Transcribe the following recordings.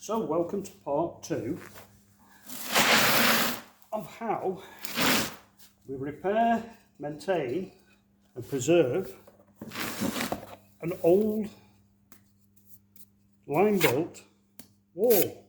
So welcome to part 2 of how we repair, maintain and preserve an old lime built wall.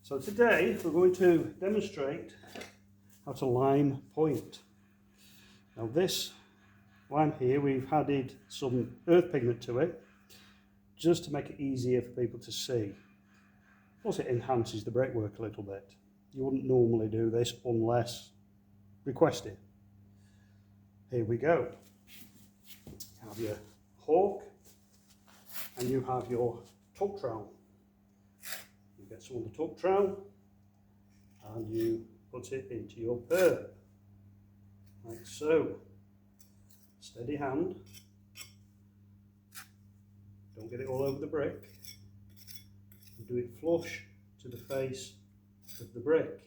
So today we're going to demonstrate how to lime point. Now this lime here, we've added some earth pigment to it just to make it easier for people to see. Plus it enhances the brickwork a little bit. You wouldn't normally do this unless requested. Here we go. You have your hawk and you have your tuck trowel. You get some of the tuck trowel and you put it into your perb, like so. Steady hand. Don't get it all over the brick. And do it flush to the face of the brick.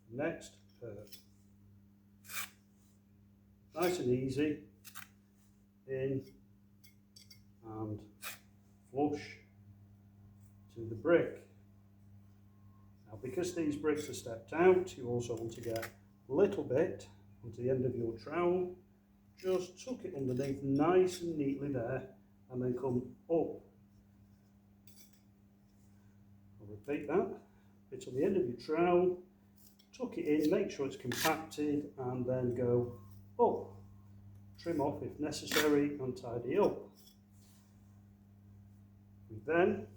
Next, nice and easy, in and flush to the brick. Now because these bricks are stepped out, you also want to get a little bit onto the end of your trowel. Just tuck it underneath nice and neatly there and then come up. I'll repeat that. Bit on the end of your trowel, tuck it in, make sure it's compacted and then go up. Trim off if necessary and tidy up. We then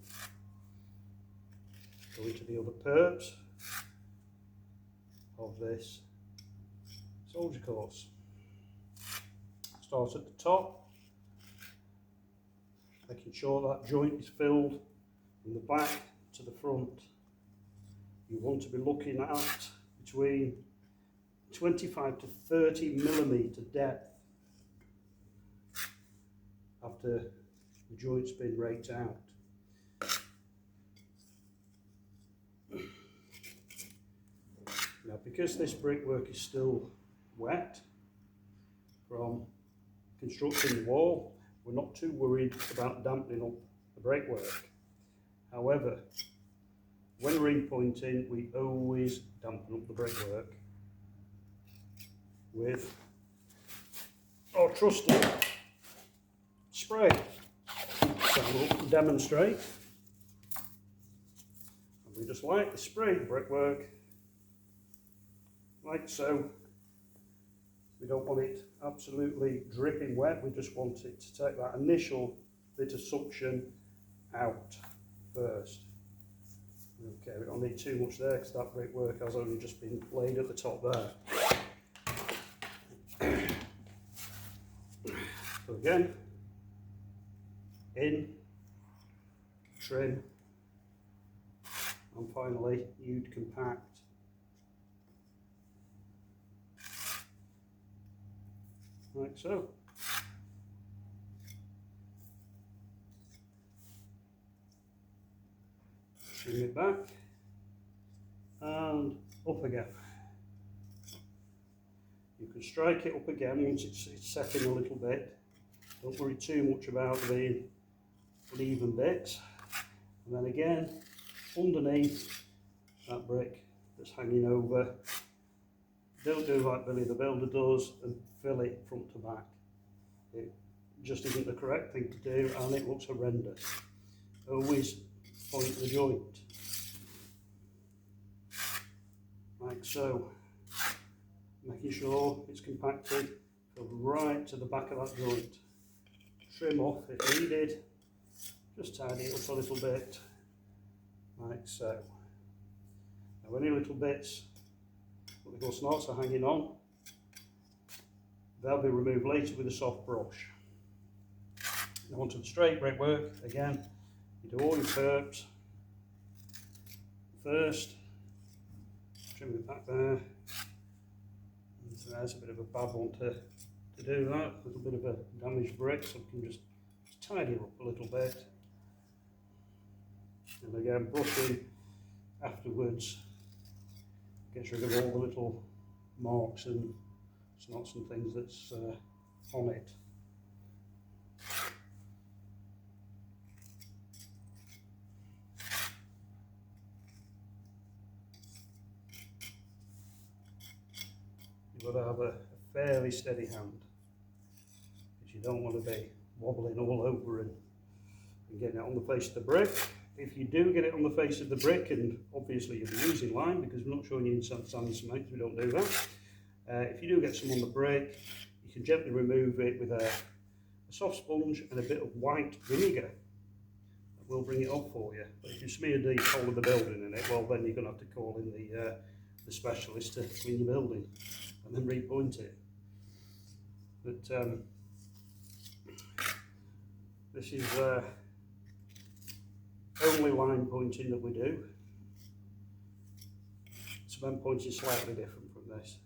go into the other perbs of this soldier course. Start at the top, making sure that joint is filled from the back to the front. You want to be looking at between 25 to 30 millimetre depth after the joint's been raked out. Now because this brickwork is still wet from constructing the wall, we're not too worried about dampening up the brickwork. However, when repointing, we always dampen up the brickwork with our trusted spray. So we'll demonstrate. And we just lightly spray the brickwork like so. We don't want it absolutely dripping wet, we just want it to take that initial bit of suction out first. Okay, we don't need too much there because that brickwork has only just been laid at the top there. So again, in, trim, and finally you'd compact. Like so. Trim it back and up again. You can strike it up again once it's setting a little bit. Don't worry too much about the uneven bits. And then again, underneath that brick that's hanging over, don't do like Billy the Builder does and fill it front to back. It just isn't the correct thing to do and it looks horrendous. Always point the joint, like so, making sure it's compacted, go right to the back of that joint. Trim off if needed, just tidy it up a little bit, like so. Now any little bits, what they call snots, are hanging on, they'll be removed later with a soft brush. Now onto the straight brickwork, again, you do all your perbs first, trim it back there, and so there's a bit of a bad one to do that, a little bit of a damaged brick, so we can just tidy it up a little bit. And again, brushing afterwards gets rid of all the little marks and snots and things that's on it. you've got to have a fairly steady hand, because you don't want to be wobbling all over and getting it on the face of the brick. If you do get it on the face of the brick, and obviously you'll be using lime because we're not showing you in sand and cement, we don't do that. If you do get some on the brick, you can gently remove it with a soft sponge and a bit of white vinegar. That will bring it off for you. But if you smear the whole of the building in it, well then you're going to have to call in the specialist to clean your building and then repoint it. But this is only line pointing that we do. Cement pointing is slightly different from this,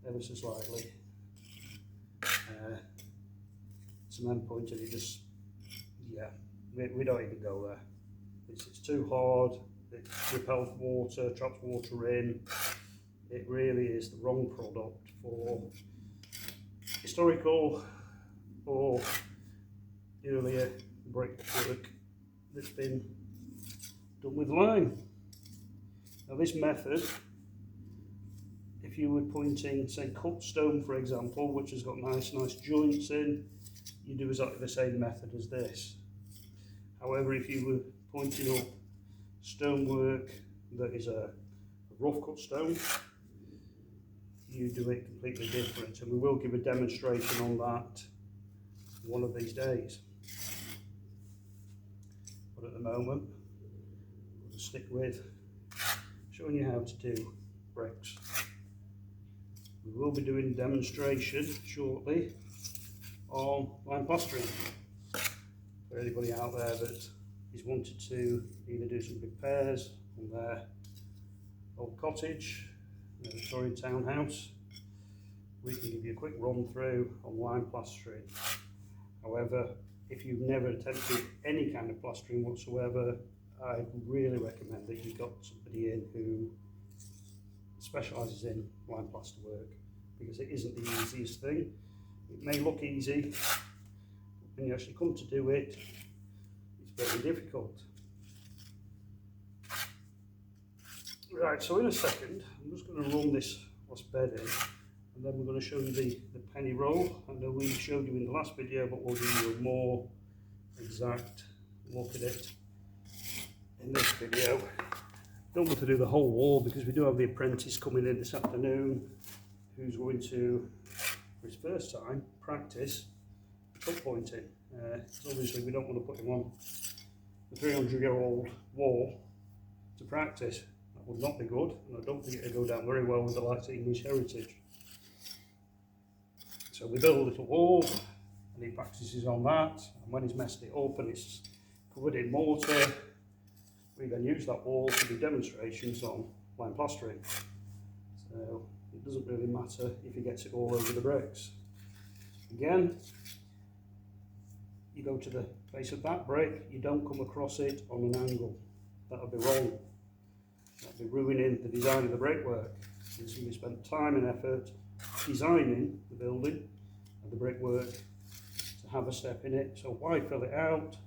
ever so slightly. Cement pointing, it just, yeah, we don't even go there. It's too hard, it repels water, traps water in. It really is the wrong product for historical or earlier brickwork that's been done with lime. Now this method, if you were pointing, say, cut stone for example, which has got nice joints in, you do exactly the same method as this. However, if you were pointing up stonework that is a rough cut stone, you do it completely different, and we will give a demonstration on that one of these days. But at the moment, we'll stick with showing you how to do bricks. We will be doing a demonstration shortly on lime plastering for anybody out there that is wanted to either do some repairs on their old cottage, their Victorian townhouse. We can give you a quick run through on lime plastering. However, if you've never attempted any kind of plastering whatsoever, I really recommend that you've got somebody in who specialises in lime plaster work, because it isn't the easiest thing. It may look easy, but when you actually come to do it, it's very difficult. Right, so in a second, I'm just going to run this last bed in, and then we're going to show you the penny roll. I know we showed you in the last video, but we'll give you a more exact look at it in this video. Don't want to do the whole wall because we do have the apprentice coming in this afternoon who's going to, for his first time, practice cut pointing. Because obviously we don't want to put him on a 300-year-old wall to practice. That would not be good, and I don't think it would go down very well with the likes of English heritage. So we build a little wall and he practices on that, and when he's messed it up and it's covered in mortar, we then use that wall to do demonstrations on lime plastering. So it doesn't really matter if he gets it all over the bricks. Again, you go to the face of that brick, you don't come across it on an angle. That would be wrong. That would be ruining the design of the brickwork. And so we spent time and effort designing the building and the brickwork to have a step in it. So why fill it out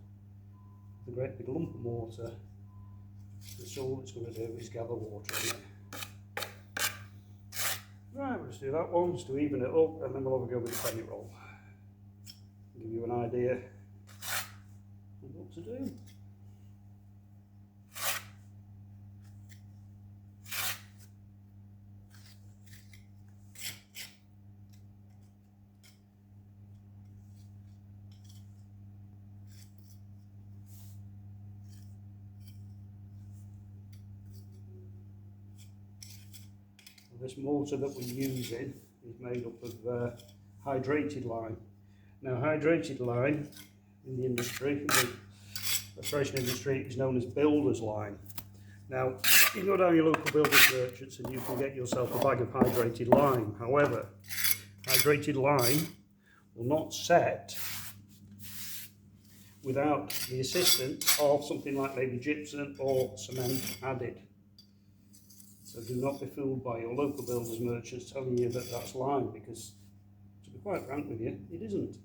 with a great big lump of mortar? That's all it's going to do is gather water in it. Right, let's do that one, just to even it up, and then we'll have a go with the penny roll. Give you an idea of what to do. This mortar that we're using is made up of hydrated lime. Now, hydrated lime in the industry, in the restoration industry, is known as builder's lime. Now, you go down your local builder's merchants and you can get yourself a bag of hydrated lime. However, hydrated lime will not set without the assistance of something like maybe gypsum or cement added. So do not be fooled by your local builders merchants telling you that that's lime, because to be quite frank with you, it isn't.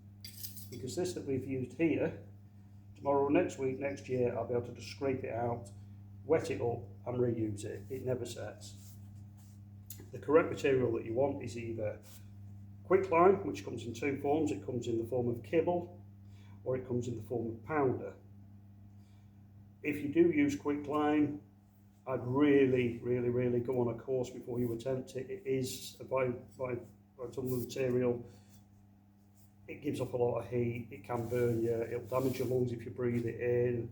Because this that we've used here, tomorrow, next week, next year, I'll be able to just scrape it out, wet it up and reuse it. It never sets. the correct material that you want is either quicklime, which comes in two forms. It comes in the form of kibble, or it comes in the form of powder. If you do use quicklime, I'd really go on a course before you attempt it. It is a vital material. It gives off a lot of heat, it can burn you, it'll damage your lungs if you breathe it in,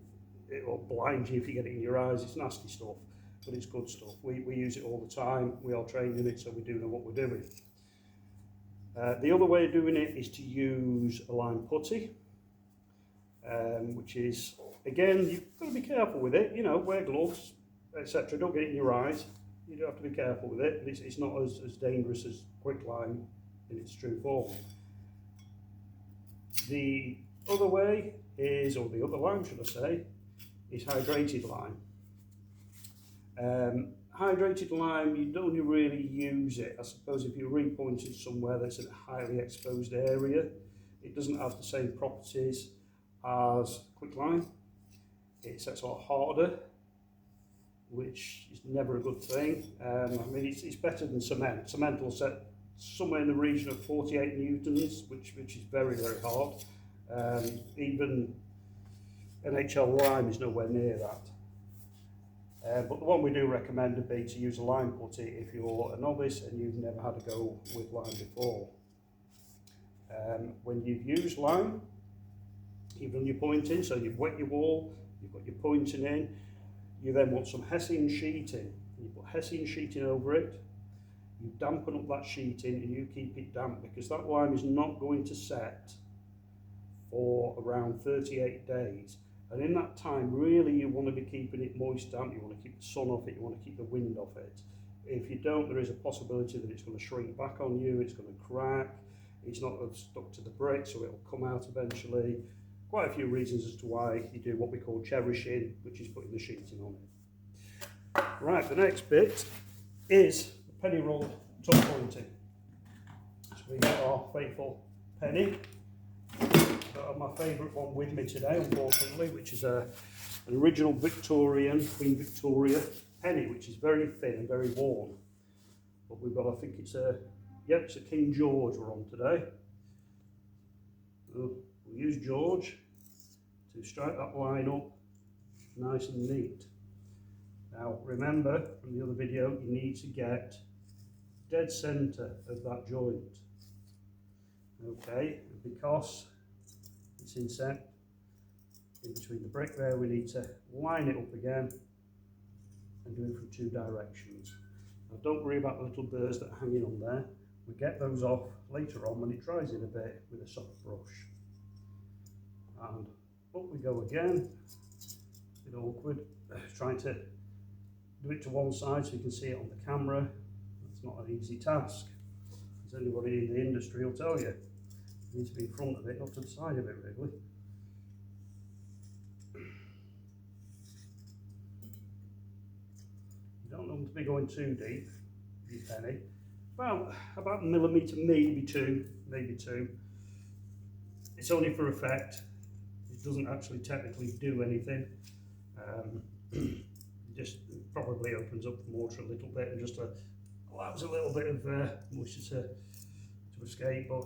it'll blind you if you get it in your eyes. It's nasty stuff, but it's good stuff. We use it all the time, we are trained in it, so we do know what we're doing. The other way of doing it is to use a lime putty, which is, again, you've got to be careful with it, you know, wear gloves, etc. Don't get it in your eyes. You do have to be careful with it, but it's not as dangerous as quicklime in its true form. The other way is, or the other lime should I say, is hydrated lime. Hydrated lime, you don't really use it. I suppose if you're repointed somewhere that's in a highly exposed area, it doesn't have the same properties as quicklime. It's a lot harder, which is never a good thing. I mean, it's better than cement. Cement will set somewhere in the region of 48 newtons, which is very hard. Even NHL lime is nowhere near that. But the one we do recommend would be to use a lime putty if you're a novice and you've never had to go with lime before. When you've used lime, you've done your pointing, so you've wet your wall, you've got your pointing in, you then want some Hessian sheeting. You put Hessian sheeting over it, you dampen up that sheeting and you keep it damp, because that lime is not going to set for around 38 days. And in that time, really, you want to be keeping it moist damp, you want to keep the sun off it, you want to keep the wind off it. If you don't, there is a possibility that it's going to shrink back on you, it's going to crack, it's not stuck to the brick, so it'll come out eventually. Quite a few reasons as to why you do what we call cherishing, which is putting the sheeting on it. Right, the next bit is the penny roll top pointing. So we got our faithful penny. I've got my favourite one with me today, unfortunately, which is an original Victorian, Queen Victoria penny, which is very thin and very worn. But we've got, I think it's a King George we're on today. So we'll use George to strike that line up nice and neat. Now remember from the other video, you need to get dead centre of that joint. Okay, because it's inset in between the brick there, we need to line it up again and do it from two directions. Now don't worry about the little burrs that are hanging on there. We get those off later on when it dries in a bit with a soft brush. And up we go again. A bit awkward, trying to do it to one side so you can see it on the camera. That's not an easy task, as anybody in the industry will tell you. You need to be in front of it, not to the side of it really. You don't want to be going too deep with your penny. About a millimetre, maybe two. It's only for effect. It doesn't actually technically do anything. It just probably opens up the mortar a little bit and just allows a little bit of moisture to escape, but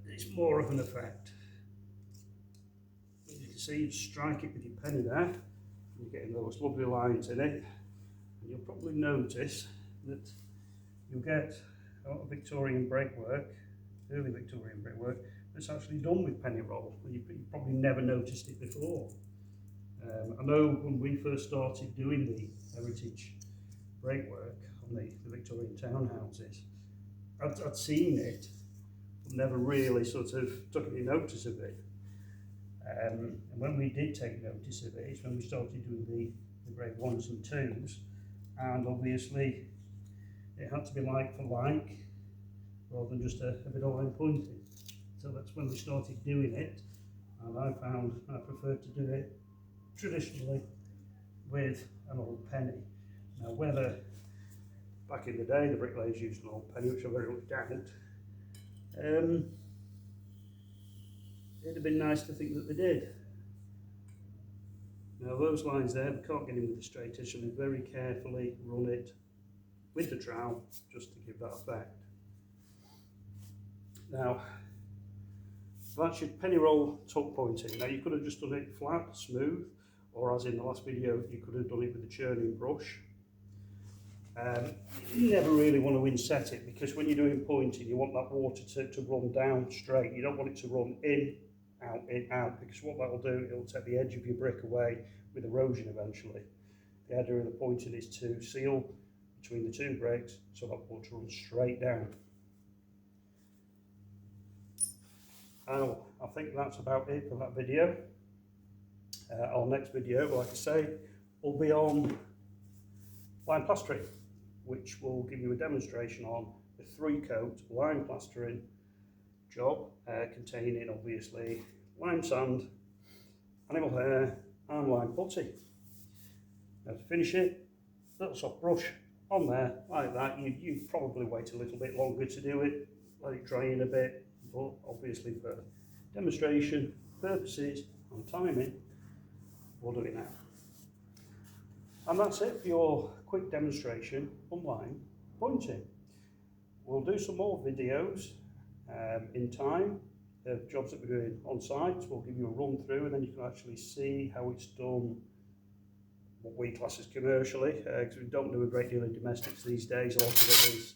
it's more of an effect. As you can see, you strike it with your penny there, and you're getting those lovely lines in it. And you'll probably notice that you'll get a lot of Victorian brickwork, early Victorian brickwork, that's actually done with penny roll. You've probably never noticed it before. I know when we first started doing the heritage brickwork on the Victorian townhouses, I'd seen it, but never really sort of took any notice of it. And when we did take notice of it, it's when we started doing the grade 1s and 2s, and obviously it had to be like for like, rather than just a bit of line pointing. So that's when we started doing it, and I found I preferred to do it traditionally with an old penny. Now whether back in the day the bricklayers used an old penny, which I very much doubt, it'd have been nice to think that they did. Now those lines there, we can't get in with the straight edge, so we very carefully run it with the trowel just to give that effect. Now that's your penny roll tuck pointing. Now you could have just done it flat, smooth, or as in the last video, you could have done it with a churning brush. You never really want to inset it, because when you're doing pointing, you want that water to run down straight. You don't want it to run in, out, because what that will do, it'll take the edge of your brick away with erosion eventually. The idea of the pointing is to seal between the two bricks so that water runs straight down. I think that's about it for that video. Our next video, like I say, will be on lime plastering, which will give you a demonstration on the 3-coat lime plastering job, containing obviously lime sand, animal hair and lime putty. Now to finish it, little soft brush on there like that. You probably wait a little bit longer to do it, let it dry in a bit, but obviously for demonstration purposes and timing, we'll do it now. And that's it for your quick demonstration on lime pointing. We'll do some more videos in time of jobs that we're doing on site. We'll give you a run through, and then you can actually see how it's done, what we class as commercially, because we don't do a great deal of domestics these days. A lot of it is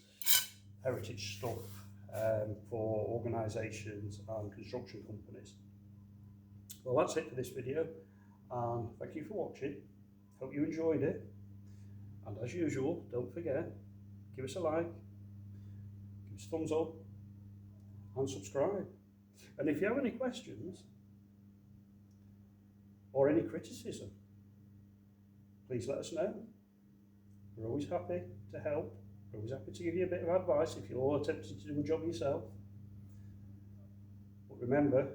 heritage stuff for organisations and construction companies. Well, that's it for this video, and thank you for watching. Hope you enjoyed it, and as usual, don't forget, give us a like, give us a thumbs up and subscribe. And if you have any questions or any criticism, please let us know. We're always happy to help. We're always happy to give you a bit of advice if you're attempting to do a job yourself. But remember,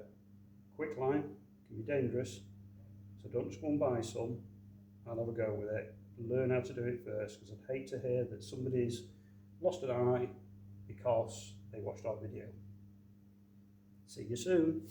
quick lime can be dangerous, so don't just go and buy some and have a go with it. Learn how to do it first, because I'd hate to hear that somebody's lost an eye because they watched our video. See you soon.